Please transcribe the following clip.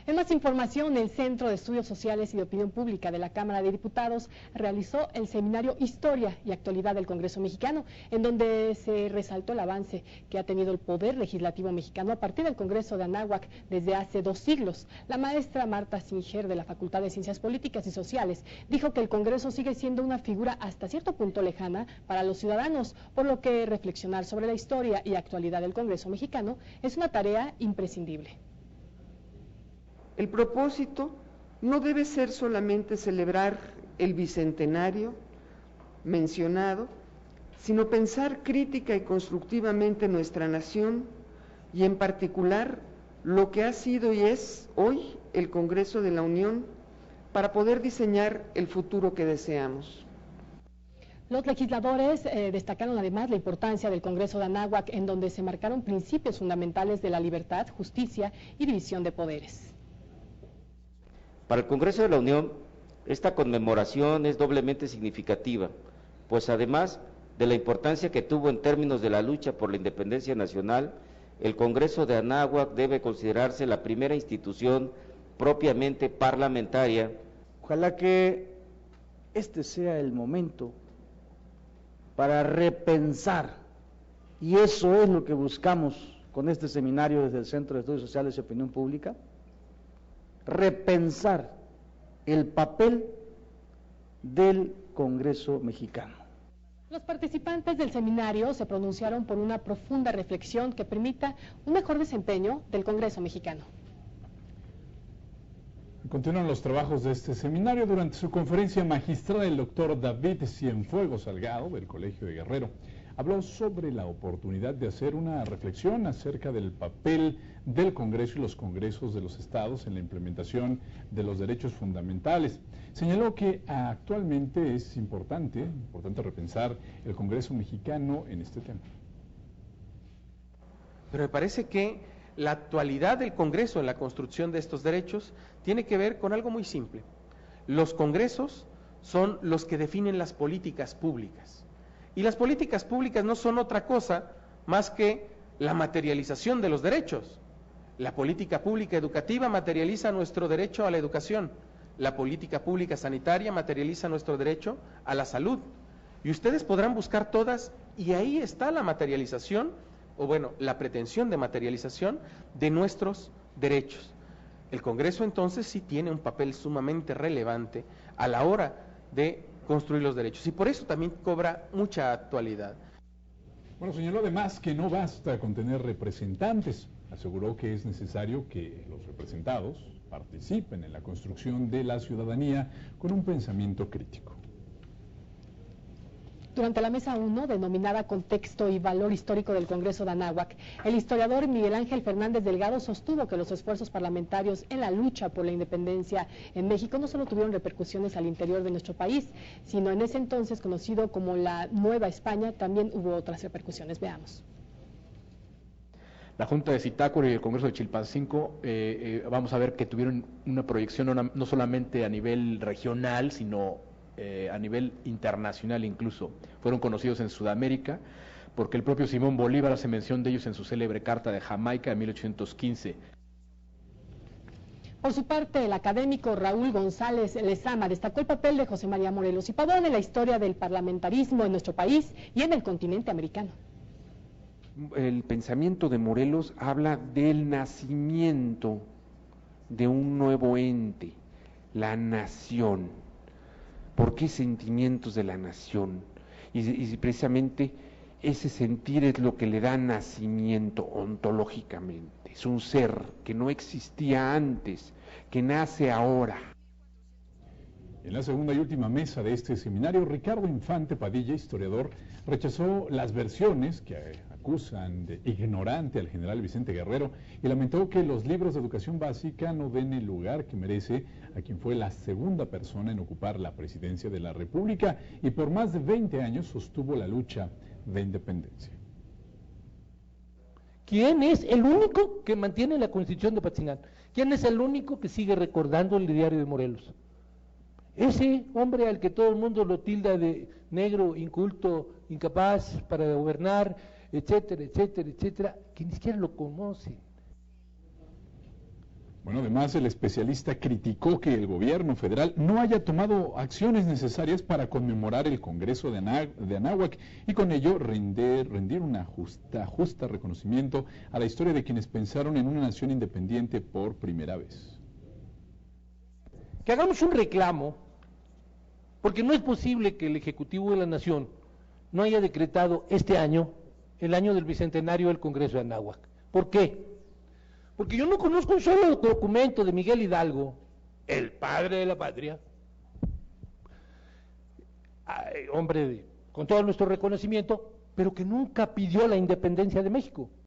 En más información, el Centro de Estudios Sociales y de Opinión Pública de la Cámara de Diputados realizó el seminario Historia y Actualidad del Congreso Mexicano, en donde se resaltó el avance que ha tenido el Poder Legislativo mexicano a partir del Congreso de Anáhuac desde hace 2 siglos. La maestra Marta Singer, de la Facultad de Ciencias Políticas y Sociales, dijo que el Congreso sigue siendo una figura hasta cierto punto lejana para los ciudadanos, por lo que reflexionar sobre la historia y actualidad del Congreso mexicano es una tarea imprescindible. El propósito no debe ser solamente celebrar el bicentenario mencionado, sino pensar crítica y constructivamente nuestra nación y en particular lo que ha sido y es hoy el Congreso de la Unión para poder diseñar el futuro que deseamos. Los legisladores destacaron además la importancia del Congreso de Anáhuac, en donde se marcaron principios fundamentales de la libertad, justicia y división de poderes. Para el Congreso de la Unión, esta conmemoración es doblemente significativa, pues además de la importancia que tuvo en términos de la lucha por la independencia nacional, el Congreso de Anáhuac debe considerarse la primera institución propiamente parlamentaria. Ojalá que este sea el momento para repensar, y eso es lo que buscamos con este seminario desde el Centro de Estudios Sociales y Opinión Pública, repensar el papel del Congreso mexicano. Los participantes del seminario se pronunciaron por una profunda reflexión que permita un mejor desempeño del Congreso mexicano. Continúan los trabajos de este seminario. Durante su conferencia magistral, el doctor David Cienfuegos Salgado, del Colegio de Guerrero, habló sobre la oportunidad de hacer una reflexión acerca del papel del Congreso y los congresos de los estados en la implementación de los derechos fundamentales. Señaló que actualmente es importante repensar el Congreso mexicano en este tema. Pero me parece que la actualidad del Congreso en la construcción de estos derechos tiene que ver con algo muy simple. Los congresos son los que definen las políticas públicas. Y las políticas públicas no son otra cosa más que la materialización de los derechos. La política pública educativa materializa nuestro derecho a la educación. La política pública sanitaria materializa nuestro derecho a la salud. Y ustedes podrán buscar todas, y ahí está la materialización, o bueno, la pretensión de materialización de nuestros derechos. El Congreso entonces sí tiene un papel sumamente relevante a la hora de construir los derechos, y por eso también cobra mucha actualidad. Bueno, señaló además que no basta con tener representantes. Aseguró que es necesario que los representados participen en la construcción de la ciudadanía con un pensamiento crítico. Durante la mesa 1, denominada Contexto y Valor Histórico del Congreso de Anáhuac, el historiador Miguel Ángel Fernández Delgado sostuvo que los esfuerzos parlamentarios en la lucha por la independencia en México no solo tuvieron repercusiones al interior de nuestro país, sino en ese entonces conocido como la Nueva España, también hubo otras repercusiones. Veamos. La Junta de Zitácuaro y el Congreso de Chilpancingo, vamos a ver que tuvieron una proyección no solamente a nivel regional, sino a nivel internacional incluso. Fueron conocidos en Sudamérica porque el propio Simón Bolívar hace mención de ellos en su célebre Carta de Jamaica de 1815. Por su parte, el académico Raúl González Lezama destacó el papel de José María Morelos y Pavón en la historia del parlamentarismo en nuestro país y en el continente americano. El pensamiento de Morelos habla del nacimiento de un nuevo ente, la nación. ¿Por qué sentimientos de la nación? Y precisamente ese sentir es lo que le da nacimiento ontológicamente. Es un ser que no existía antes, que nace ahora. En la segunda y última mesa de este seminario, Ricardo Infante Padilla, historiador, rechazó las versiones que acusan de ignorante al general Vicente Guerrero y lamentó que los libros de educación básica no den el lugar que merece a quien fue la segunda persona en ocupar la presidencia de la República y por más de 20 años sostuvo la lucha de independencia. ¿Quién es el único que mantiene la Constitución de Apatzingán? ¿Quién es el único que sigue recordando el diario de Morelos? Ese hombre al que todo el mundo lo tilda de negro, inculto, incapaz para gobernar, etcétera, etcétera, etcétera, que ni siquiera lo conocen. Bueno, además el especialista criticó que el gobierno federal no haya tomado acciones necesarias para conmemorar el Congreso de Anáhuac y con ello rendir un justa reconocimiento a la historia de quienes pensaron en una nación independiente por primera vez. Que hagamos un reclamo, porque no es posible que el Ejecutivo de la Nación no haya decretado este año, el año del bicentenario del Congreso de Anáhuac. ¿Por qué? Porque yo no conozco un solo documento de Miguel Hidalgo, el padre de la patria, hombre con todo nuestro reconocimiento, pero que nunca pidió la independencia de México.